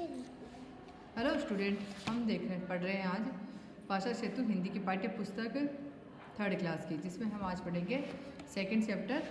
Hello student, हम पढ़ रहे हैं आज भाषा सेतु हिंदी की पाठ्य पुस्तक 3rd क्लास की, जिसमें हम आज पढ़ेंगे 2nd चैप्टर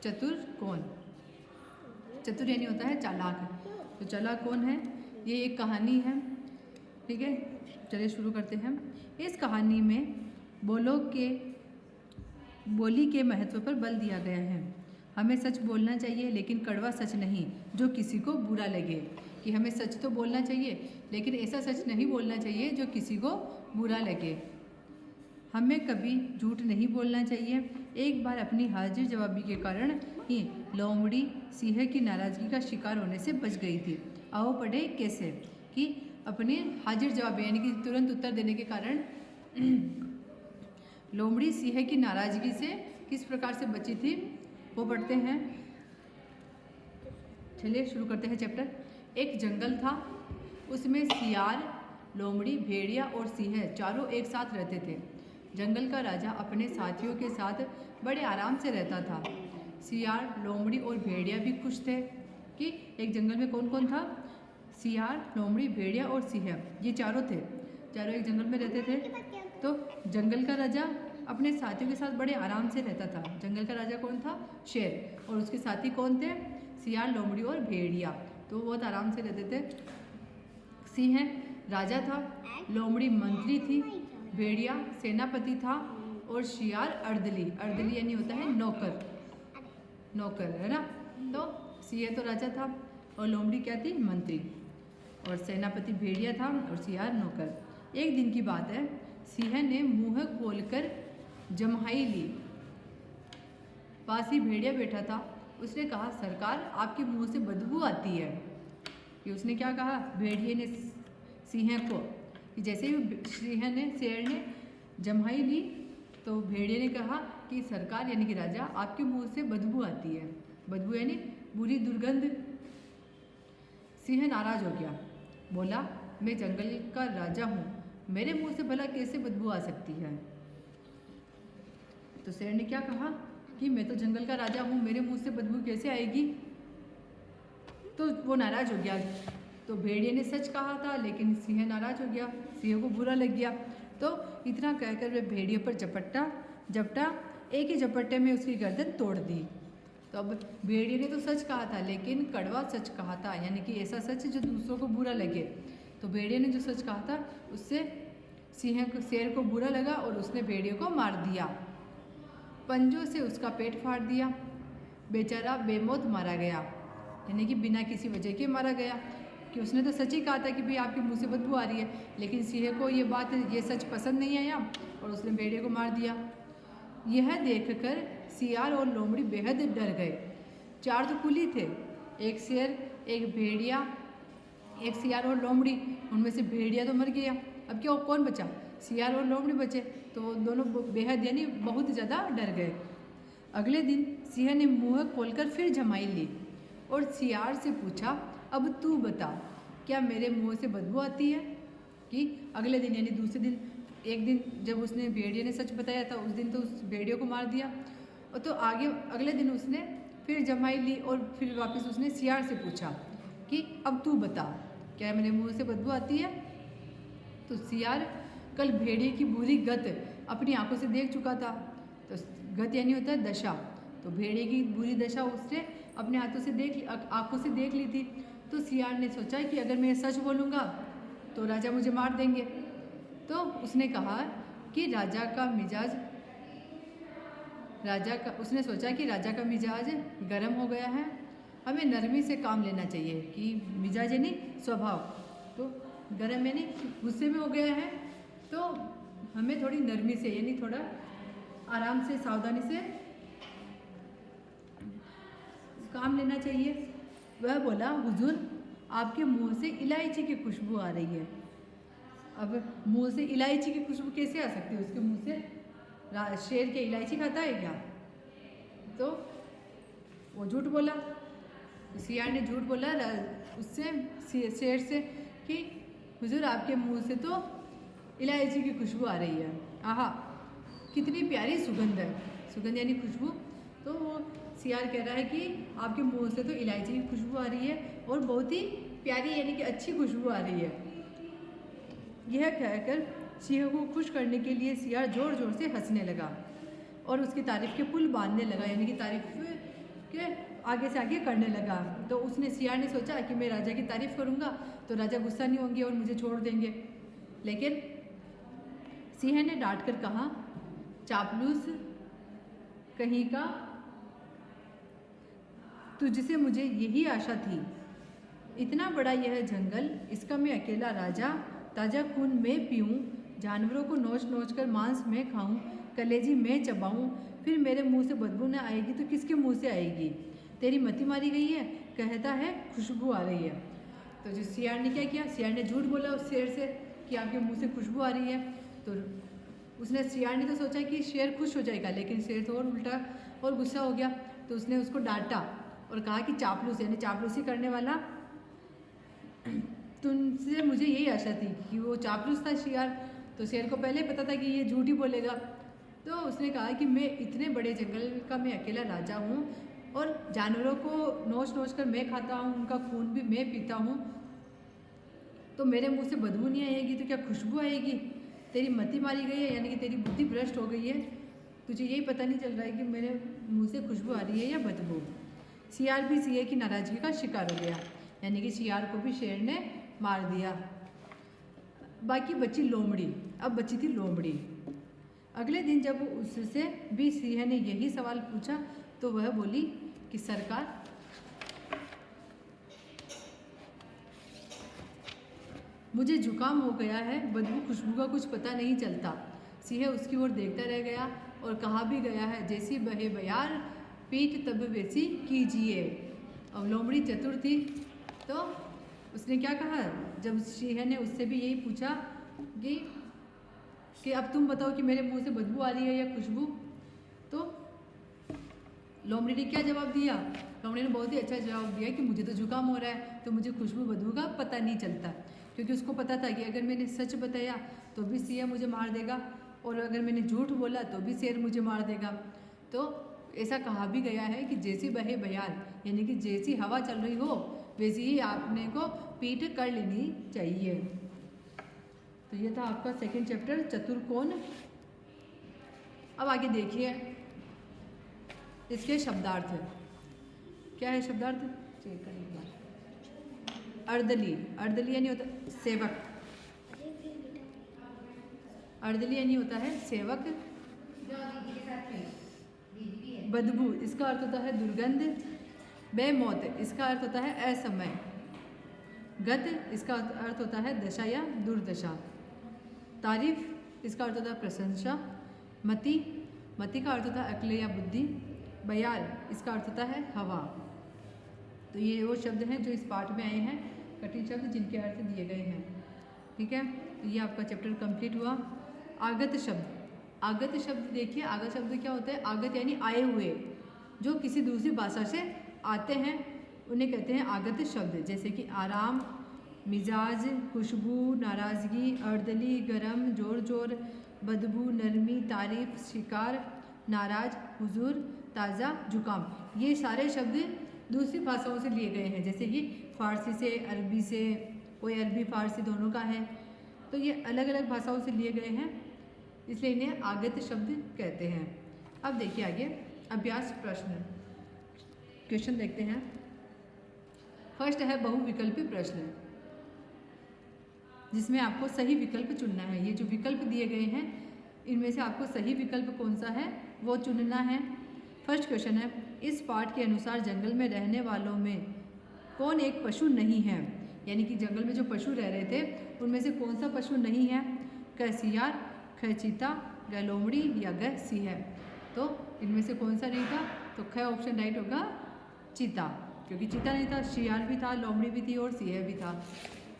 चतुर कौन। चतुर यानी होता है चालाक। तो चालाक कौन है, ये एक कहानी है। ठीक है, चलिए शुरू करते हैं। इस कहानी में बोली के महत्व पर बल दिया गया है। हमें सच बोलना चाहिए, लेकिन कड़वा सच नहीं जो किसी को बुरा लगे। कि हमें सच तो बोलना चाहिए, लेकिन ऐसा सच नहीं बोलना चाहिए जो किसी को बुरा लगे। हमें कभी झूठ नहीं बोलना चाहिए। एक बार अपनी हाजिर जवाबी के कारण ही लोमड़ी सिंह की नाराज़गी का शिकार होने से बच गई थी। आओ पढ़े कैसे। कि अपनी हाजिर जवाबी यानी कि तुरंत उत्तर देने के कारण लोमड़ी सिंह की नाराज़गी से किस प्रकार से बची थी, वो पढ़ते हैं। चलिए शुरू करते हैं चैप्टर। एक जंगल था, उसमें सियार, लोमड़ी, भेड़िया और सिंह चारों एक साथ रहते थे। जंगल का राजा अपने साथियों के साथ बड़े आराम से रहता था। सियार, लोमड़ी और भेड़िया भी खुश थे। कि एक जंगल में कौन कौन था? सियार, लोमड़ी, भेड़िया और सिंह, ये चारों थे। चारों एक जंगल में रहते थे। तो जंगल का राजा अपने साथियों के साथ बड़े आराम से रहता था। जंगल का राजा कौन था? शेर। और उसके साथी कौन थे? सियार, लोमड़ी और भेड़िया। तो बहुत आराम से रहते थे। सिंह राजा था, लोमड़ी मंत्री थी, भेड़िया सेनापति था और सियार अर्दली। अर्दली यानी होता है नौकर, नौकर है ना। तो सिंह तो राजा था और लोमड़ी क्या थी? मंत्री। और सेनापति भेड़िया था और सियार नौकर। एक दिन की बात है, सिंह ने मुंह खोलकर जम्हाई ली। पास ही भेड़िया बैठा था। उसने कहा, सरकार आपके मुंह से बदबू आती है। कि उसने क्या कहा? भेड़िए ने सिंह को। कि जैसे ही शेर ने जम्हाई ली तो भेड़िए ने कहा कि सरकार यानी कि राजा, आपके मुंह से बदबू आती है। बदबू यानी बुरी दुर्गंध। सिंह नाराज हो गया, बोला, मैं जंगल का राजा हूँ, मेरे मुंह से भला कैसे बदबू आ सकती है। तो शेर ने क्या कहा कि मैं तो जंगल का राजा हूँ, मेरे मुंह से बदबू कैसे आएगी। तो वो नाराज हो गया। तो भेड़िए ने सच कहा था, लेकिन सिंह नाराज हो गया, सिंह को बुरा लग गया। तो इतना कहकर वे भेड़िए पर झपटा। एक ही झपट्टे में उसकी गर्दन तोड़ दी। तो अब भेड़िए ने तो सच कहा था, लेकिन कड़वा सच कहा था, यानी कि ऐसा सच जो दूसरों को बुरा लगे। तो भेड़िए ने जो सच कहा था उससे शेर को बुरा लगा और उसने भेड़िए को मार दिया। पंजों से उसका पेट फाड़ दिया। बेचारा बेमौत मारा गया, यानी कि बिना किसी वजह के मारा गया। कि उसने तो सच ही कहा था कि भाई आपके मुंह से बदबू आ रही है, लेकिन सिंह को ये सच पसंद नहीं आया और उसने भेड़िए को मार दिया। यह देखकर सियार और लोमड़ी बेहद डर गए। 4 तो कुली थे, एक शेर, एक भेड़िया, एक सियार और लोमड़ी। उनमें से भेड़िया तो मर गया, अब क्या कौन बचा? सियार और लोमड़ी बचे। तो दोनों बेहद यानी बहुत ज़्यादा डर गए। अगले दिन सिंह ने मुँह खोलकर फिर जमाई ली और सियार से पूछा, अब तू बता, क्या मेरे मुंह से बदबू आती है? कि अगले दिन यानी दूसरे दिन, एक दिन जब उसने भेड़िए ने सच बताया था, उस दिन तो उस भेड़िए को मार दिया। और तो आगे अगले दिन उसने फिर जमाई ली और फिर वापस उसने सियार से पूछा कि अब तू बता, क्या मेरे मुंह से बदबू आती है? तो सियार कल भेड़िए की बुरी गत अपनी आंखों से देख चुका था। तो गत यानी होता है दशा। तो भेड़िए की बुरी दशा उसने अपने आंखों से देख ली थी। तो सियार ने सोचा कि अगर मैं सच बोलूँगा तो राजा मुझे मार देंगे। तो उसने कहा कि उसने सोचा कि राजा का मिजाज गर्म हो गया है, हमें नरमी से काम लेना चाहिए। कि मिजाज यानी स्वभाव, तो गर्म यानी गुस्से में हो गया है, तो हमें थोड़ी नरमी से यानी थोड़ा आराम से सावधानी से काम लेना चाहिए। वह बोला, हुजूर आपके मुंह से इलायची की खुशबू आ रही है। अब मुंह से इलायची की खुशबू कैसे आ सकती है उसके मुंह से? शेर के इलायची खाता है क्या? तो वो झूठ बोला। सियार ने झूठ बोला उससे, शेर से, कि हुजूर आपके मुंह से तो इलायची की खुशबू आ रही है। आहा, कितनी प्यारी सुगंध है। सुगंध यानी खुशबू। तो वो सियार कह रहा है कि आपके मुंह से तो इलायची की खुशबू आ रही है और बहुत ही प्यारी यानी कि अच्छी खुशबू आ रही है। यह कहकर सिंह को खुश करने के लिए सियार ज़ोर ज़ोर से हंसने लगा और उसकी तारीफ़ के पुल बांधने लगा, यानी कि तारीफ़ के आगे से आगे करने लगा। तो उसने सियार ने सोचा कि मैं राजा की तारीफ़ करूँगा तो राजा गुस्सा नहीं होंगे और मुझे छोड़ देंगे, लेकिन सिंह ने डांट कर कहा, चापलूस कहीं का, तुझसे मुझे यही आशा थी। इतना बड़ा यह जंगल, इसका मैं अकेला राजा, ताज़ा खून मैं पीऊँ, जानवरों को नोच नोच कर मांस मैं खाऊं, कलेजी मैं चबाऊं, फिर मेरे मुंह से बदबू न आएगी तो किसके मुंह से आएगी? तेरी मति मारी गई है, कहता है खुशबू आ रही है। तो जो सियार ने क्या किया, सियार ने झूठ बोला उस शेर से कि आपके मुंह से खुशबू आ रही है। तो उसने, सियार ने तो सोचा कि शेर खुश हो जाएगा, लेकिन शेर तो और उल्टा और गुस्सा हो गया। तो उसने उसको डांटा और कहा कि चापलूस, यानी चापलूसी करने वाला, तुमसे मुझे यही आशा थी कि वो चापलूस था सियार। तो शेर को पहले पता था कि ये झूठ ही बोलेगा। तो उसने कहा कि मैं इतने बड़े जंगल का मैं अकेला राजा हूँ और जानवरों को नोच नोच कर मैं खाता हूँ, उनका खून भी मैं पीता हूँ, तो मेरे मुंह से बदबू नहीं आएगी तो क्या खुशबू आएगी? तेरी मति मारी गई है, यानी कि तेरी बुद्धि भ्रष्ट हो गई है, तुझे यही पता नहीं चल रहा है कि मेरे मुँह से खुशबू आ रही है या बदबू। सियार भी सिंह की नाराज़गी का शिकार हो गया, यानी कि सियार को भी शेर ने मार दिया। बाकी बची लोमड़ी। अब बची थी लोमड़ी। अगले दिन जब उससे भी सिंह ने यही सवाल पूछा तो वह बोली कि सरकार, मुझे जुकाम हो गया है, बदबू खुशबू का कुछ पता नहीं चलता। सिंह उसकी ओर देखता रह गया और कहा भी गया है, जैसी बहे बयार पीठ तब वैसी कीजिए। अब लोमड़ी चतुर थी, तो उसने क्या कहा, जब सिंह ने उससे भी यही पूछा कि अब तुम बताओ कि मेरे मुंह से बदबू आ रही है या खुशबू, तो लोमड़ी ने क्या जवाब दिया? लोमड़ी ने बहुत ही अच्छा जवाब दिया कि मुझे तो जुकाम हो रहा है, तो मुझे खुशबू बदबू का पता नहीं चलता, क्योंकि उसको पता था कि अगर मैंने सच बताया तो भी सिंह मुझे मार देगा और अगर मैंने झूठ बोला तो भी शेर मुझे मार देगा। तो ऐसा कहा भी गया है कि जैसी बहे बयार, यानी कि जैसी हवा चल रही हो वैसी ही आपने को पीठ कर लेनी चाहिए। तो ये था आपका सेकंड चैप्टर, चतुर्कोण। अब आगे देखिए इसके शब्दार्थ। क्या है शब्दार्थ? चेक करें एक बार। अर्दली, अर्दली यानी होता है सेवक, अर्दली यानी होता है सेवक। बदबू, इसका अर्थ होता है दुर्गंध। बेमौत, इसका अर्थ होता है असमय। गत, इसका अर्थ होता है दशा या दुर्दशा। तारीफ, इसका अर्थ होता है प्रशंसा। मति, मति का अर्थ होता है अक्ल या बुद्धि। बयार, इसका अर्थ होता है हवा। तो ये वो शब्द हैं जो इस पाठ में आए हैं, कठिन शब्द जिनके अर्थ दिए गए हैं। ठीक है, तो ये आपका चैप्टर कंप्लीट हुआ। आगत शब्द, आगत शब्द देखिए, आगत शब्द क्या होता है? आगत यानी आए हुए, जो किसी दूसरी भाषा से आते हैं उन्हें कहते हैं आगत शब्द। जैसे कि आराम, मिजाज, खुशबू, नाराज़गी, अर्दली, गरम, जोर जोर, बदबू, नरमी, तारीफ, शिकार, नाराज, हुजूर, ताज़ा, जुकाम। ये सारे शब्द दूसरी भाषाओं से लिए गए हैं, जैसे कि फ़ारसी से, अरबी से, कोई अरबी फ़ारसी दोनों का है, तो ये अलग अलग भाषाओं से लिए गए हैं, इसलिए इन्हें आगत शब्द कहते हैं। अब देखिए आगे अभ्यास प्रश्न, क्वेश्चन देखते हैं। फर्स्ट है बहुविकल्पी प्रश्न, जिसमें आपको सही विकल्प चुनना है। ये जो विकल्प दिए गए हैं इनमें से आपको सही विकल्प कौन सा है वो चुनना है। फर्स्ट क्वेश्चन है, इस पाठ के अनुसार जंगल में रहने वालों में कौन एक पशु नहीं है? यानी कि जंगल में जो पशु रह रहे थे उनमें से कौन सा पशु नहीं है? क सियार, ख चीता, ग लोमड़ी या ग सिंह। तो इनमें से कौन सा नहीं था? तो ख ऑप्शन राइट होगा, चीता, क्योंकि चीता नहीं था, सियार भी था, लोमड़ी भी थी और सिंह भी था।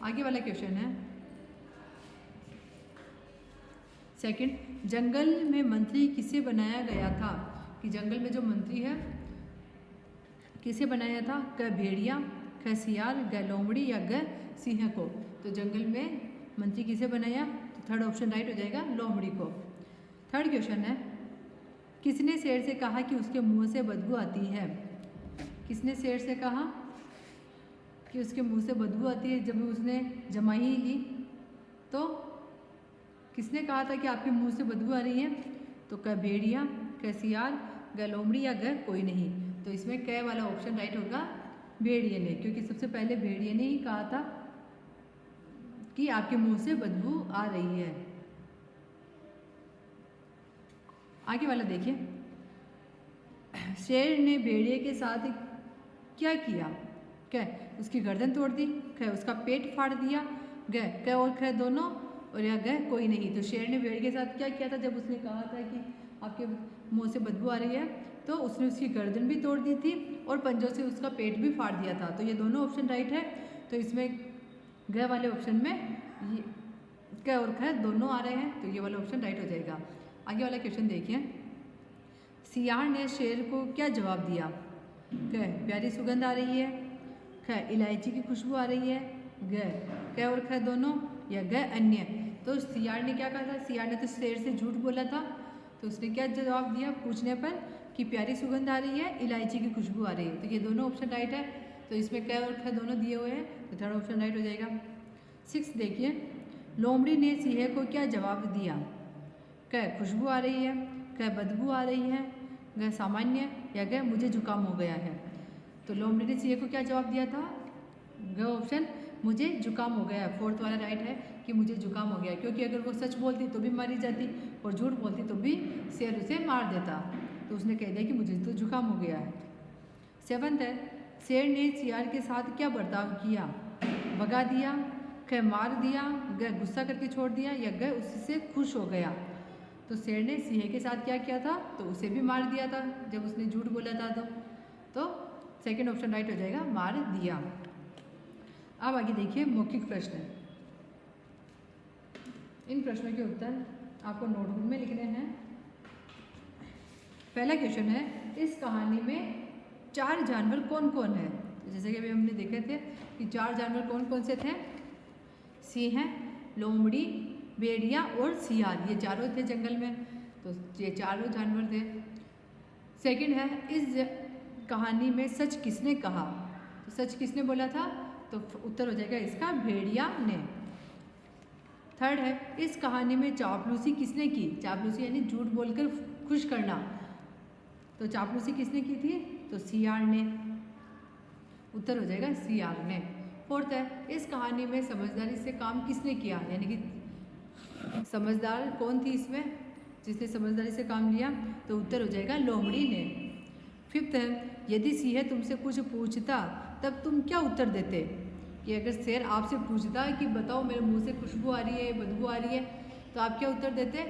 आगे वाला क्वेश्चन है सेकंड, जंगल में मंत्री किसे बनाया गया था? कि जंगल में जो मंत्री है किसे बनाया था? क भेड़िया, ख सियार, ग लोमड़ी या ग सिंह को। तो जंगल में मंत्री किसे बनाया? तो थर्ड ऑप्शन राइट हो जाएगा, लोमड़ी को। थर्ड क्वेश्चन है, किसने शेर से कहा कि उसके मुंह से बदबू आती है? किसने शेर से कहा कि उसके मुंह से बदबू आती है जब उसने जमाई ही ली। तो किसने कहा था कि आपके मुंह से बदबू आ रही है? तो क भेड़िया, क सियार, ग लोमड़ी या ग कोई नहीं। तो इसमें क वाला ऑप्शन राइट होगा भेड़िए ने, क्योंकि सबसे पहले भेड़िए ने ही कहा था कि आपके मुंह से बदबू आ रही है। आगे वाला देखिए, शेर ने भेड़िए के साथ क्या किया? क उसकी गर्दन तोड़ दी, ख उसका पेट फाड़ दिया, ग क और ख दोनों, और या ग कोई नहीं। तो शेर ने भेड़ के साथ क्या किया था? जब उसने कहा था कि आपके मुंह से बदबू आ रही है, तो उसने उसकी गर्दन भी तोड़ दी थी और पंजों से उसका पेट भी फाड़ दिया था। तो ये दोनों ऑप्शन राइट है। तो इसमें ग वाले ऑप्शन में ये क और ख दोनों आ रहे हैं, तो ये वाला ऑप्शन राइट हो जाएगा। आगे वाला क्वेश्चन देखिए, सियार ने शेर को क्या जवाब दिया? क प्यारी सुगंध आ रही है, ख इलायची की खुशबू आ रही है, ग और ख दोनों, या ग अन्य। तो सियार ने क्या कहा था? सियार ने तो शेर से झूठ बोला था, तो उसने क्या जवाब दिया पूछने पर कि प्यारी सुगंध आ रही है, इलायची की खुशबू आ रही है। तो ये दोनों ऑप्शन राइट है। तो इसमें क और ख दोनों दिए हुए हैं, तो थर्ड ऑप्शन राइट हो जाएगा। 6 देखिए, लोमड़ी ने सिंह को क्या जवाब दिया? क खुशबू आ रही है, क बदबू आ रही है, ग सामान्य, या ग मुझे जुकाम हो गया है। तो लोमड़ी ने सिंह को क्या जवाब दिया था? ग ऑप्शन, मुझे जुकाम हो गया है। फोर्थ वाला राइट है कि मुझे जुकाम हो गया, क्योंकि अगर वो सच बोलती तो भी मारी जाती और झूठ बोलती तो भी शेर उसे मार देता। तो उसने कह दिया कि मुझे तो जुकाम हो गया है। 7th है, शेर ने सियार के साथ क्या बर्ताव किया? भगा दिया, ख मार दिया, ग गुस्सा करके छोड़ दिया, या ग उससे खुश हो गया। तो शेर ने सिंह के साथ क्या किया था? तो उसे भी मार दिया था जब उसने झूठ बोला था। तो सेकंड ऑप्शन राइट हो जाएगा, मार दिया। अब आगे देखिए मौखिक प्रश्न। इन प्रश्नों के उत्तर आपको नोटबुक में लिखने हैं। पहला क्वेश्चन है, इस कहानी में 4 जानवर कौन कौन है? जैसे कि अभी हमने देखे थे कि 4 जानवर कौन कौन से थे? सिंह, लोमड़ी, भेड़िया और सियार, ये चारों थे जंगल में। तो ये चारों जानवर थे। सेकंड है, इस कहानी में सच किसने कहा? तो सच किसने बोला था? तो उत्तर हो जाएगा इसका भेड़िया ने। थर्ड है, इस कहानी में चापलूसी किसने की? चापलूसी यानी झूठ बोलकर खुश करना। तो चापलूसी किसने की थी? तो सियार ने। उत्तर हो जाएगा सियार ने। फोर्थ है, इस कहानी में समझदारी से काम किसने किया? यानी कि समझदार कौन थी इसमें जिसने समझदारी से काम लिया? तो उत्तर हो जाएगा लोमड़ी ने। फिफ्थ है, यदि सिंह तुमसे कुछ पूछता तब तुम क्या उत्तर देते? कि अगर शेर आपसे पूछता कि बताओ मेरे मुंह से खुशबू आ रही है, बदबू आ रही है, तो आप क्या उत्तर देते?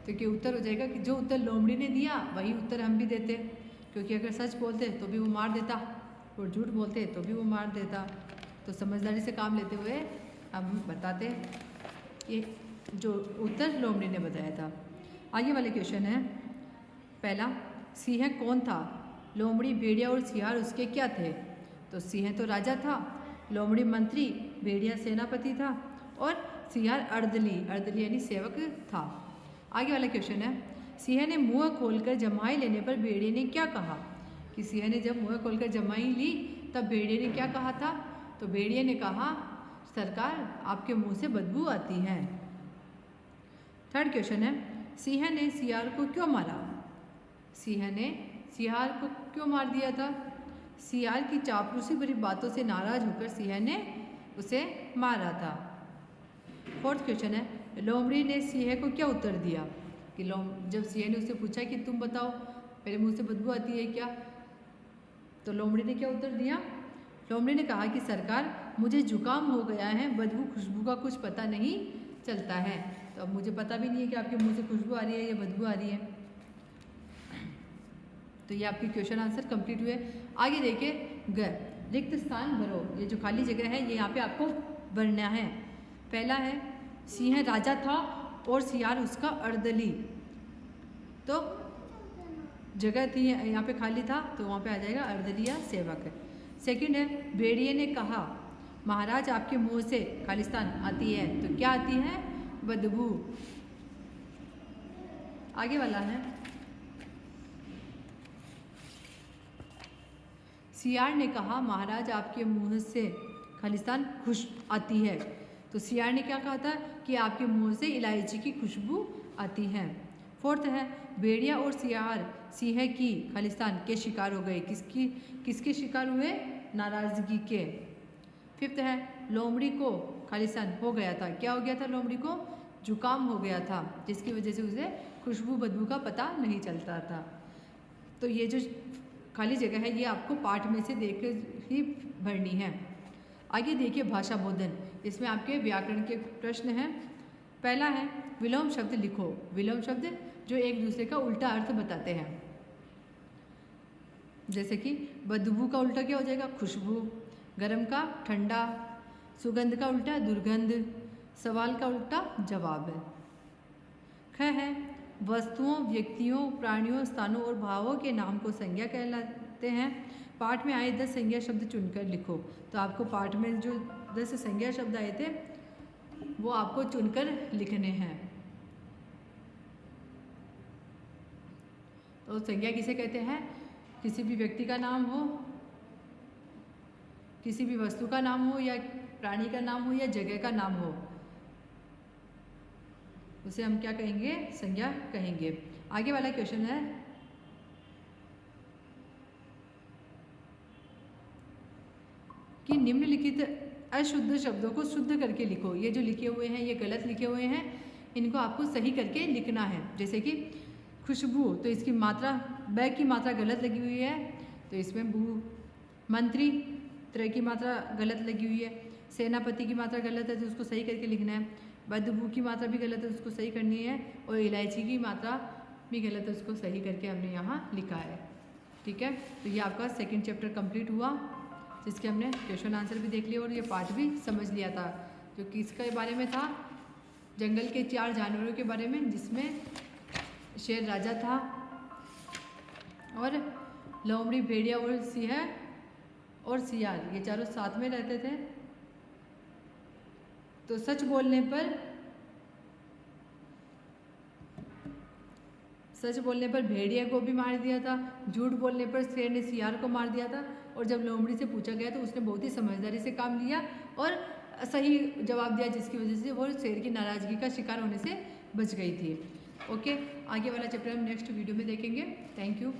तो क्या उत्तर हो जाएगा कि जो उत्तर लोमड़ी ने दिया वही उत्तर हम भी देते, क्योंकि अगर सच बोलते तो भी वो मार देता और झूठ बोलते तो भी वो मार देता। तो समझदारी से काम लेते हुए हम बताते ये जो उत्तर लोमड़ी ने बताया था। आगे वाले क्वेश्चन है, पहला, सिंह कौन था? लोमड़ी, भेड़िया और सियार उसके क्या थे? तो सिंह तो राजा था, लोमड़ी मंत्री, भेड़िया सेनापति था और सियार अर्दली, अर्दली यानी सेवक था। आगे वाला क्वेश्चन है, सिंह ने मुंह खोलकर जमाई लेने पर भेड़िए ने क्या कहा? कि सिंह ने जब मुंह खोलकर जमाई ली तब भेड़िए ने क्या कहा था? तो भेड़िए ने कहा, सरकार आपके मुंह से बदबू आती है। थर्ड क्वेश्चन है, सिंह ने सियार को क्यों मारा? सिंह ने सियार को क्यों मार दिया था? सियार की चापलूसी भरी बातों से नाराज होकर सिंह ने उसे मारा था। फोर्थ क्वेश्चन है, लोमड़ी ने सिंह को क्या उत्तर दिया? कि जब सिंह ने उससे पूछा कि तुम बताओ मेरे मुंह से बदबू आती है क्या, तो लोमड़ी ने क्या उत्तर दिया? लोमड़ी ने कहा कि सरकार मुझे जुकाम हो गया है, बदबू खुशबू का कुछ पता नहीं चलता है, तो अब मुझे पता भी नहीं है कि आपके मुंह से खुशबू आ रही है या बदबू आ रही है। तो ये आपके क्वेश्चन आंसर कंप्लीट हुए। आगे देखिए, ग रिक्त स्थान भरो, ये जो खाली जगह है ये यहाँ पे आपको भरना है। पहला है, सिंह राजा था और सियार उसका अर्दली, तो जगह थी यहाँ पे खाली था तो वहाँ पे आ जाएगा अर्दली या सेवक। सेकंड है, भेड़िए ने कहा महाराज आपके मुंह से खालिस्तान आती है, तो क्या आती है? बदबू। आगे वाला है, सियार ने कहा महाराज आपके मुंह से खालिस्तान खुश आती है। तो सियार ने क्या कहा था कि आपके मुंह से इलायची की खुशबू आती है। फोर्थ है भेड़िया और सियार सिंह की खालिस्तान के शिकार हो गए। किसके शिकार हुए? नाराज़गी के। फिफ्थ है लोमड़ी को खालिस्तान हो गया था। क्या हो गया था? लोमड़ी को जुकाम हो गया था, जिसकी वजह से उसे खुशबू बदबू का पता नहीं चलता था। तो ये जो खाली जगह है ये आपको पाठ में से देख ही भरनी है। आगे देखिए भाषा बोधन, इसमें आपके व्याकरण के प्रश्न हैं। पहला है विलोम शब्द लिखो। विलोम शब्द जो एक दूसरे का उल्टा अर्थ बताते हैं। जैसे कि बदबू का उल्टा क्या हो जाएगा? खुशबू। गर्म का ठंडा। सुगंध का उल्टा दुर्गंध। सवाल का उल्टा जवाब है। ख है वस्तुओं, व्यक्तियों, प्राणियों, स्थानों और भावों के नाम को संज्ञा कहलाते हैं। पाठ में आए 10 संज्ञा शब्द चुनकर लिखो। तो आपको पाठ में जो 10 संज्ञा शब्द आए थे वो आपको चुनकर लिखने हैं। तो संज्ञा किसे कहते हैं? किसी भी व्यक्ति का नाम हो, किसी भी वस्तु का नाम हो, या प्राणी का नाम हो, या जगह का नाम हो, उसे हम क्या कहेंगे? संज्ञा कहेंगे। आगे वाला क्वेश्चन है कि निम्नलिखित अशुद्ध शब्दों को शुद्ध करके लिखो। ये जो लिखे हुए हैं ये गलत लिखे हुए हैं, इनको आपको सही करके लिखना है। जैसे कि खुशबू, तो इसकी मात्रा ब की मात्रा गलत लगी हुई है, तो इसमें बू। मंत्री, त्र की मात्रा गलत लगी हुई है। सेनापति की मात्रा गलत है तो उसको सही करके लिखना है। बदबू की मात्रा भी गलत है, उसको सही करनी है। और इलायची की मात्रा भी गलत है, उसको सही करके हमने यहाँ लिखा है। ठीक है, तो ये आपका सेकंड चैप्टर कंप्लीट हुआ, जिसके हमने क्वेश्चन आंसर भी देख लिया और ये पार्ट भी समझ लिया था, जो किसके बारे में था? जंगल के 4 जानवरों के बारे में, जिसमें शेर राजा था और लोमड़ी, भेड़िया और सिंह और सियार, ये चारों साथ में रहते थे। तो सच बोलने पर भेड़िया को भी मार दिया था, झूठ बोलने पर शेर ने सियार को मार दिया था। और जब लोमड़ी से पूछा गया तो उसने बहुत ही समझदारी से काम लिया और सही जवाब दिया, जिसकी वजह से वो शेर की नाराज़गी का शिकार होने से बच गई थी। ओके, आगे वाला चैप्टर हम नेक्स्ट वीडियो में देखेंगे। Thank you.